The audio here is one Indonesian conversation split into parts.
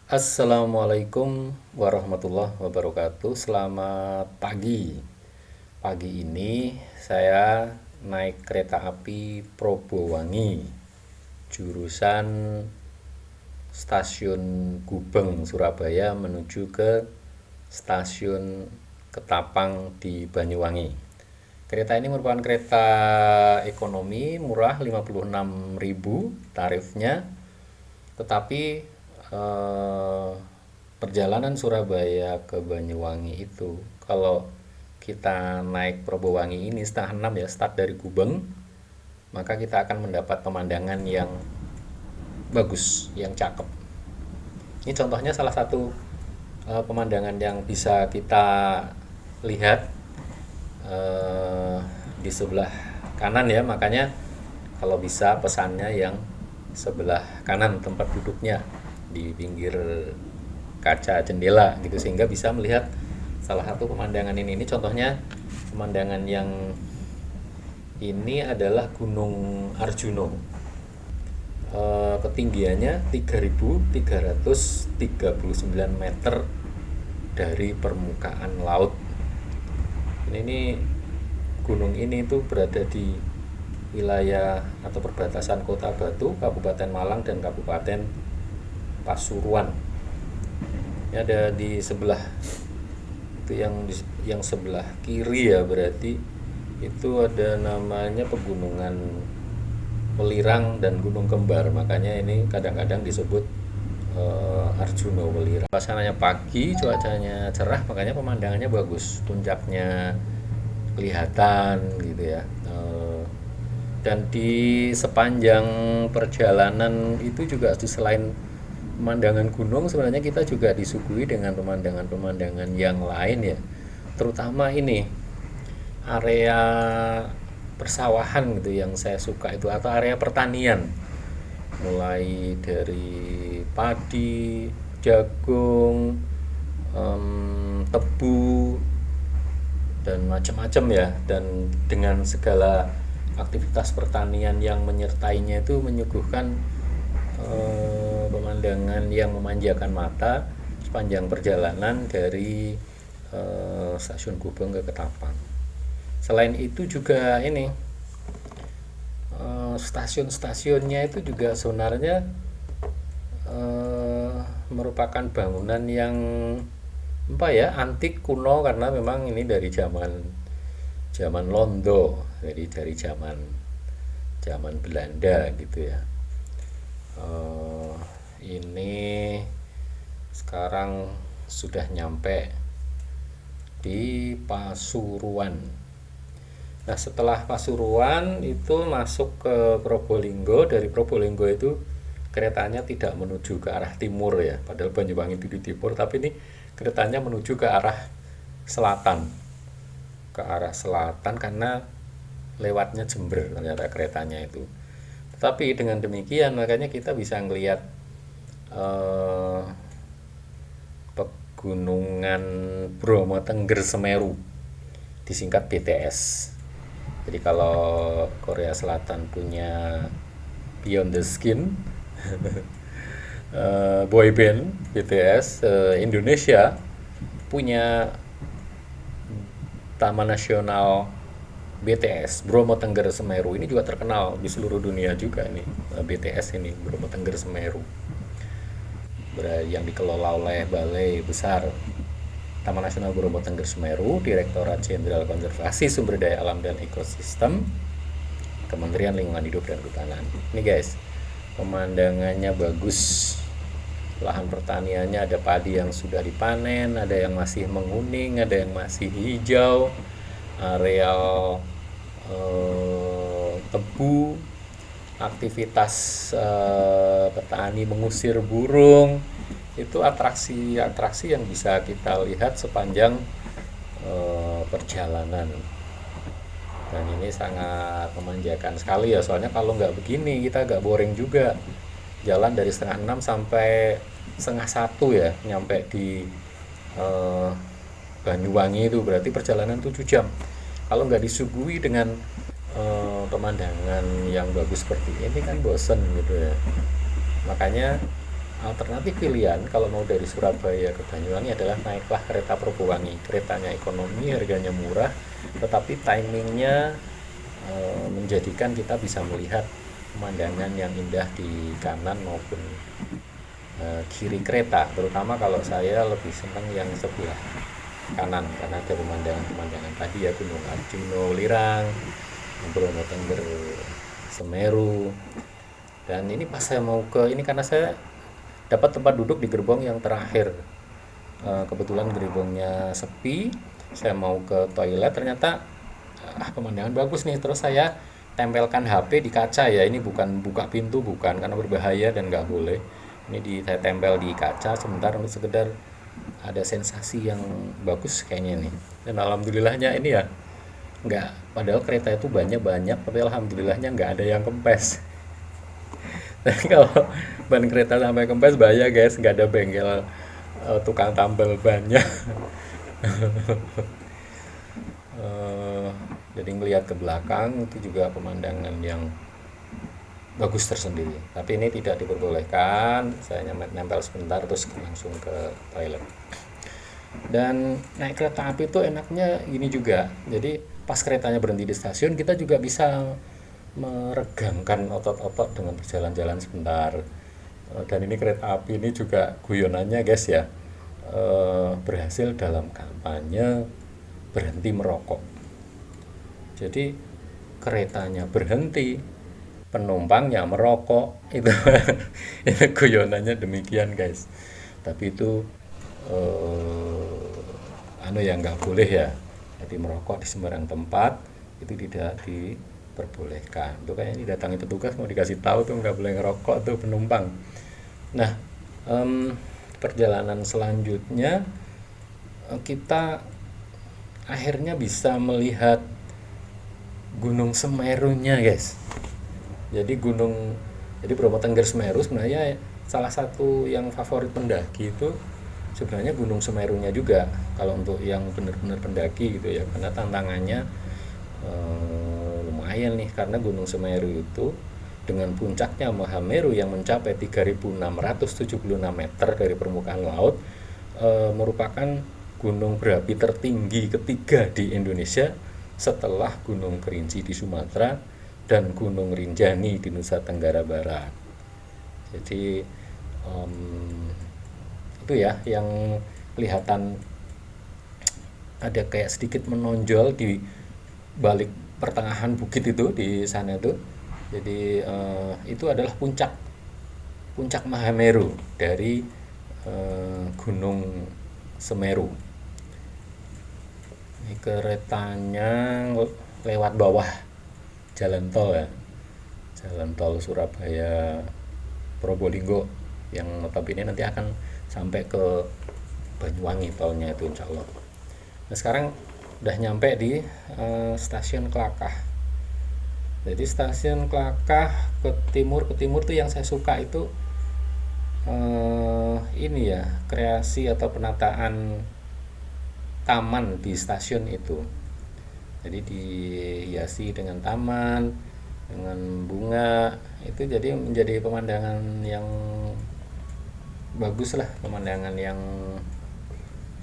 Assalamualaikum warahmatullahi wabarakatuh. Selamat pagi. Pagi ini saya naik kereta api Probowangi, jurusan stasiun Gubeng, Surabaya menuju ke stasiun Ketapang di Banyuwangi. Kereta ini merupakan kereta ekonomi murah 56.000 tarifnya, tetapi eh, perjalanan Surabaya ke Banyuwangi itu kalau kita naik Probowangi ini setengah enam ya, start dari Gubeng, maka kita akan mendapat pemandangan yang bagus, yang cakep. Ini contohnya salah satu pemandangan yang bisa kita lihat eh, di sebelah kanan ya, makanya kalau bisa pesannya yang sebelah kanan tempat duduknya di pinggir kaca jendela gitu, sehingga bisa melihat salah satu pemandangan ini contohnya pemandangan yang ini adalah Gunung Arjuno. Ketinggiannya 3.339 meter dari permukaan laut. Ini gunung ini tuh berada di wilayah atau perbatasan Kota Batu, Kabupaten Malang dan Kabupaten Pasuruan. Ini ada di sebelah itu yang sebelah kiri ya, berarti itu ada namanya pegunungan Welirang dan Gunung Kembar, makanya ini kadang-kadang disebut Arjuno Welirang. Suasananya pagi, cuacanya cerah, makanya pemandangannya bagus, puncaknya kelihatan gitu ya. Dan di sepanjang perjalanan itu juga selain pemandangan gunung, sebenarnya kita juga disuguhi dengan pemandangan-pemandangan yang lain ya, terutama ini area persawahan gitu yang saya suka itu, atau area pertanian, mulai dari padi, jagung, tebu, dan macam-macam ya, dan dengan segala aktivitas pertanian yang menyertainya itu menyuguhkan pemandangan yang memanjakan mata sepanjang perjalanan dari stasiun Gubeng ke Ketapang. Selain itu juga ini stasiun-stasiunnya itu juga sebenarnya merupakan bangunan yang apa ya, antik kuno, karena memang ini dari zaman zaman Londo, jadi dari zaman zaman Belanda gitu ya. Eh, ini sekarang sudah nyampe di Pasuruan. Nah, setelah Pasuruan itu masuk ke Probolinggo. Dari Probolinggo itu keretanya tidak menuju ke arah timur ya, padahal Banyuwangi itu di timur, tapi ini keretanya menuju ke arah selatan. Ke arah selatan karena lewatnya Jember ternyata keretanya itu. Tetapi dengan demikian makanya kita bisa ngelihat eh, pegunungan Bromo Tengger Semeru, disingkat BTS. Jadi kalau Korea Selatan punya Beyond the Skin, boy band BTS, Indonesia punya Taman Nasional BTS Bromo Tengger Semeru. Ini juga terkenal di seluruh dunia juga nih, BTS ini, Bromo Tengger Semeru, yang dikelola oleh Balai Besar Taman Nasional Bromo Tengger Semeru, Direktorat Jenderal Konservasi Sumber Daya Alam dan Ekosistem, Kementerian Lingkungan Hidup dan Kehutanan. Ini guys, pemandangannya bagus. Lahan pertaniannya ada padi yang sudah dipanen, ada yang masih menguning, ada yang masih hijau, areal tebu, aktivitas petani mengusir burung, itu atraksi-atraksi yang bisa kita lihat sepanjang perjalanan. Dan ini sangat memanjakan sekali ya, soalnya kalau nggak begini kita agak boring juga. Jalan dari setengah enam sampai setengah satu ya, nyampe di eh, Banyuwangi itu berarti perjalanan 7 jam. Kalau nggak disuguhi dengan pemandangan yang bagus seperti ini kan bosen gitu ya. Makanya alternatif pilihan kalau mau dari Surabaya ke Banyuwangi adalah naiklah kereta Propowangi. Keretanya ekonomi, harganya murah, tetapi timingnya menjadikan kita bisa melihat pemandangan yang indah di kanan maupun kiri kereta. Terutama kalau saya lebih senang yang sebelah kanan karena ada pemandangan-pemandangan tadi ya, Gunung Arjuna, Lirang, Bromo Tengger, Semeru. Dan ini pas saya mau ke ini karena saya dapat tempat duduk di gerbong yang terakhir. Kebetulan gerbongnya sepi, saya mau ke toilet ternyata pemandangan bagus nih. Terus saya tempelkan HP di kaca ya, ini bukan buka pintu, bukan, karena berbahaya dan nggak boleh. Ini saya tempel di kaca sebentar untuk sekedar ada sensasi yang bagus kayaknya nih. Dan alhamdulillahnya ini ya nggak, padahal kereta itu banyak tapi alhamdulillahnya nggak ada yang kempes. Tapi kalau ban kereta sampai kempes bahaya guys, nggak ada bengkel tukang tambal bannya. Eh, jadi ngelihat ke belakang itu juga pemandangan yang bagus tersendiri. Tapi ini tidak diperbolehkan. Saya nempel sebentar terus langsung ke toilet. Dan naik kereta api itu enaknya gini juga. Jadi pas keretanya berhenti di stasiun, kita juga bisa meregangkan otot-otot dengan berjalan-jalan sebentar. Dan ini kereta api ini juga guyonannya guys ya, berhasil dalam kampanye berhenti merokok. Jadi keretanya berhenti, penumpangnya merokok, itu itu guyonannya demikian guys. Tapi itu yang nggak boleh ya. Jadi merokok di sembarang tempat itu tidak diperbolehkan. Itu kayaknya didatangi petugas mau dikasih tahu tuh nggak boleh ngerokok tuh penumpang. Nah, perjalanan selanjutnya kita akhirnya bisa melihat Gunung Semerunya guys. Jadi Bromo Tengger Semeru sebenarnya salah satu yang favorit pendaki itu sebenarnya Gunung Semerunya juga kalau untuk yang benar-benar pendaki gitu ya, karena tantangannya lumayan nih, karena Gunung Semeru itu dengan puncaknya Mahameru yang mencapai 3.676 meter dari permukaan laut, merupakan gunung berapi tertinggi ketiga di Indonesia setelah Gunung Kerinci di Sumatera dan Gunung Rinjani di Nusa Tenggara Barat. Jadi itu ya yang kelihatan ada kayak sedikit menonjol di balik pertengahan bukit itu di sana itu. Jadi itu adalah puncak Mahameru dari Gunung Semeru. Ini keretanya lewat bawah jalan tol ya, jalan tol Surabaya Probolinggo yang notabene nanti akan sampai ke Banyuwangi tolnya itu insya Allah. Nah sekarang udah nyampe di stasiun Klakah. Jadi stasiun Klakah ke timur tuh yang saya suka itu ini ya, kreasi atau penataan taman di stasiun itu. Jadi dihiasi dengan taman, dengan bunga, itu jadi menjadi pemandangan yang bagus lah, pemandangan yang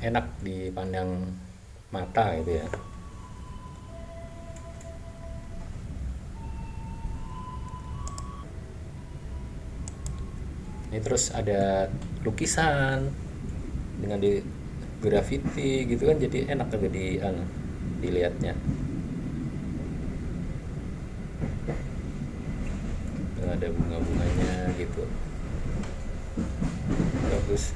enak dipandang mata gitu ya. Ini terus ada lukisan dengan di graffiti gitu kan, jadi enak juga dilihatnya. Ada bunga-bunganya gitu, bagus.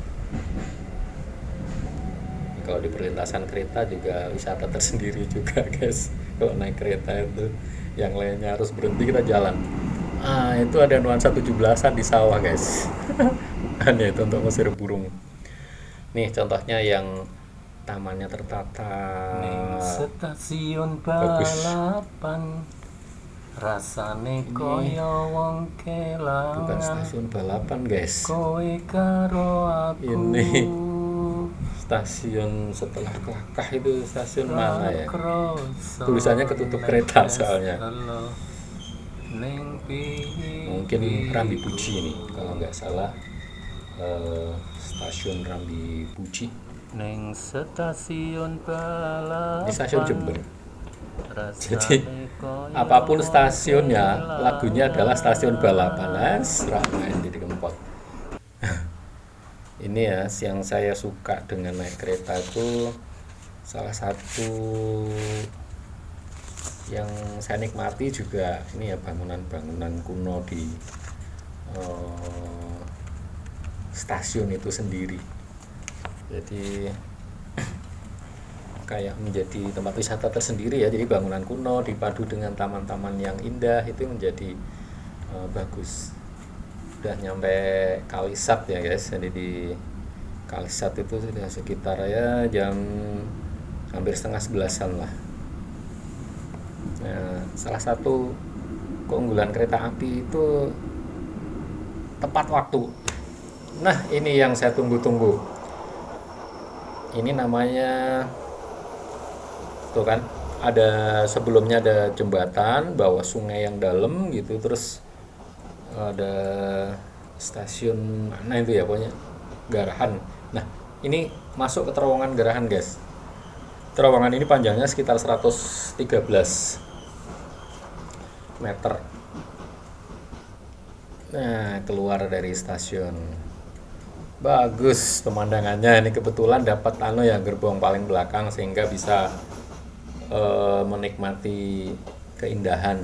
Kalau di perlintasan kereta juga wisata tersendiri juga guys. Kalau naik kereta itu yang lainnya harus berhenti, kita jalan. Itu ada nuansa 17-an di sawah guys. Aneh itu untuk ngusir burung. Nih contohnya yang tamannya tertata. Ning stasiun Bagus. balapan rasane koyo wong Bukan kelangan. stasiun balapan guys. Kowe karo aku. Ini stasiun setelah Klakah itu stasiun mana ya? Tulisannya ketutup kereta soalnya. Mungkin Rambi Puji ini kalau nggak salah. stasiun Rambi Buji. Neng stasiun Ini stasiun balapan Jember. Jadi rasane koyo apapun stasiunnya, wong lagunya adalah stasiun balapan. kehilangan. Main di Kempot. Ini ya yang saya suka dengan naik kereta itu, salah satu yang saya nikmati juga ini ya, bangunan-bangunan kuno di eh, stasiun itu sendiri. Jadi kayak menjadi tempat wisata tersendiri ya. Jadi bangunan kuno dipadu dengan taman-taman yang indah itu menjadi bagus. Udah nyampe Kalisat ya guys. Jadi di Kalisat itu sudah sekitar ya jam hampir setengah 11-an lah. Nah, salah satu keunggulan kereta api itu tepat waktu. Nah, ini yang saya tunggu-tunggu. Ini namanya, tuh kan, ada sebelumnya ada jembatan bawah sungai yang dalam gitu, terus ada stasiun mana itu ya, pokoknya Garahan. Nah, ini masuk ke terowongan Garahan guys. Terowongan ini panjangnya sekitar 113 meter. Nah, keluar dari stasiun. Bagus pemandangannya. Ini kebetulan dapat ya gerbong paling belakang sehingga bisa menikmati keindahan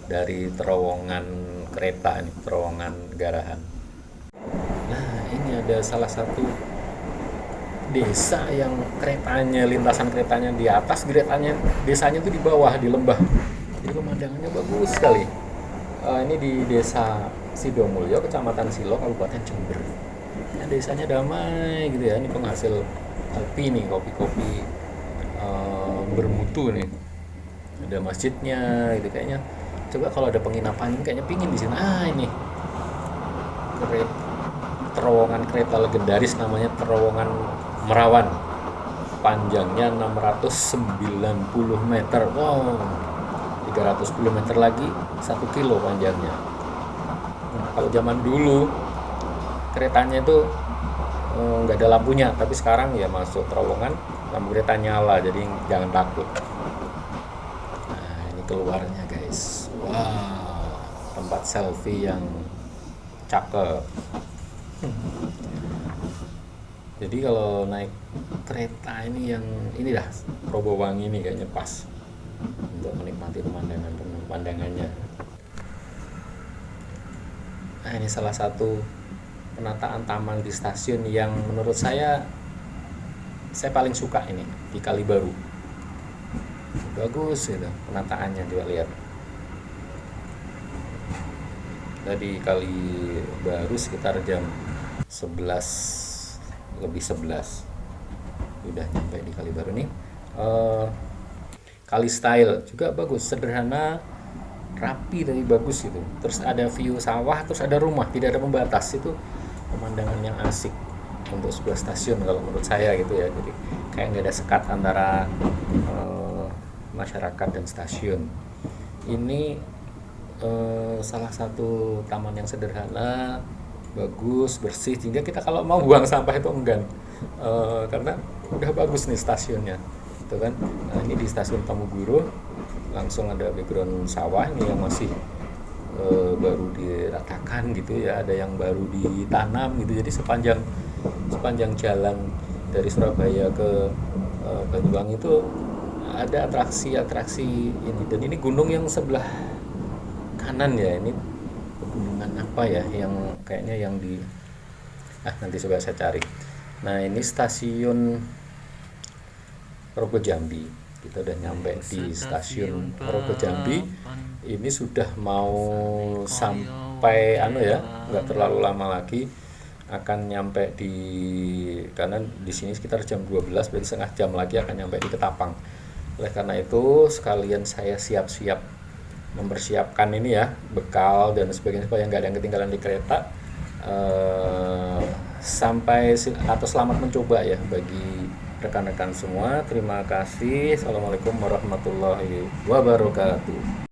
dari terowongan kereta ini, terowongan Garahan. Nah, ini ada salah satu desa yang keretanya, lintasan keretanya di atas, desanya itu di bawah, di lembah. Jadi pemandangannya bagus sekali. Ini di desa Sidomulyo, kecamatan Silo, Kabupaten Jember. Nah, desanya damai gitu ya. Ini penghasil kopi nih, kopi-kopi bermutu nih. Ada masjidnya gitu kayaknya. Coba kalau ada penginapan kayaknya pingin di sini. Ini terowongan kereta legendaris namanya terowongan Merawan. Panjangnya 690 meter. Wow. 310 meter lagi 1 kilo panjangnya. Nah, kalau zaman dulu keretanya itu nggak ada lampunya, tapi sekarang ya masuk terowongan lampu kereta nyala, jadi jangan takut. Nah, ini keluarnya guys. Wow, tempat selfie yang cakep. Jadi kalau naik kereta ini yang ini dah Probowangi ini kayaknya pas untuk menikmati pemandangannya. Nah, ini salah satu penataan taman di stasiun yang menurut saya paling suka ini di Kalibaru. Bagus gitu penataannya, juga lihat. Tadi Kalibaru sekitar jam 11 lebih 11 udah nyampe di Kalibaru nih. Kali Style juga bagus, sederhana, rapi tapi bagus gitu. Terus ada view sawah, terus ada rumah, tidak ada pembatas. Itu pemandangan yang asik untuk sebuah stasiun kalau menurut saya gitu ya. Jadi kayak nggak ada sekat antara masyarakat dan stasiun. Ini salah satu taman yang sederhana, bagus, bersih, sehingga kita kalau mau buang sampah itu enggan, karena udah bagus nih stasiunnya itu kan. Nah, ini di stasiun Tamuguro langsung ada background sawah ini yang masih baru diratakan gitu ya, ada yang baru ditanam gitu. Jadi sepanjang jalan dari Surabaya ke Banyuwangi itu ada atraksi-atraksi ini. Dan ini gunung yang sebelah kanan ya, ini pegunungan apa ya yang kayaknya yang di nanti coba saya cari. Nah, ini stasiun Rogo Jambi. Kita udah nyampe di stasiun Rogo Jambi. Ini sudah mau sampai ya, nggak terlalu lama lagi akan nyampe karena di sini sekitar jam 12, berarti setengah jam lagi akan nyampe di Ketapang. Oleh karena itu sekalian saya siap-siap mempersiapkan ini ya, bekal dan sebagainya supaya nggak ada yang ketinggalan di kereta. Sampai atau selamat mencoba ya bagi rekan-rekan semua. Terima kasih. Assalamualaikum warahmatullahi wabarakatuh.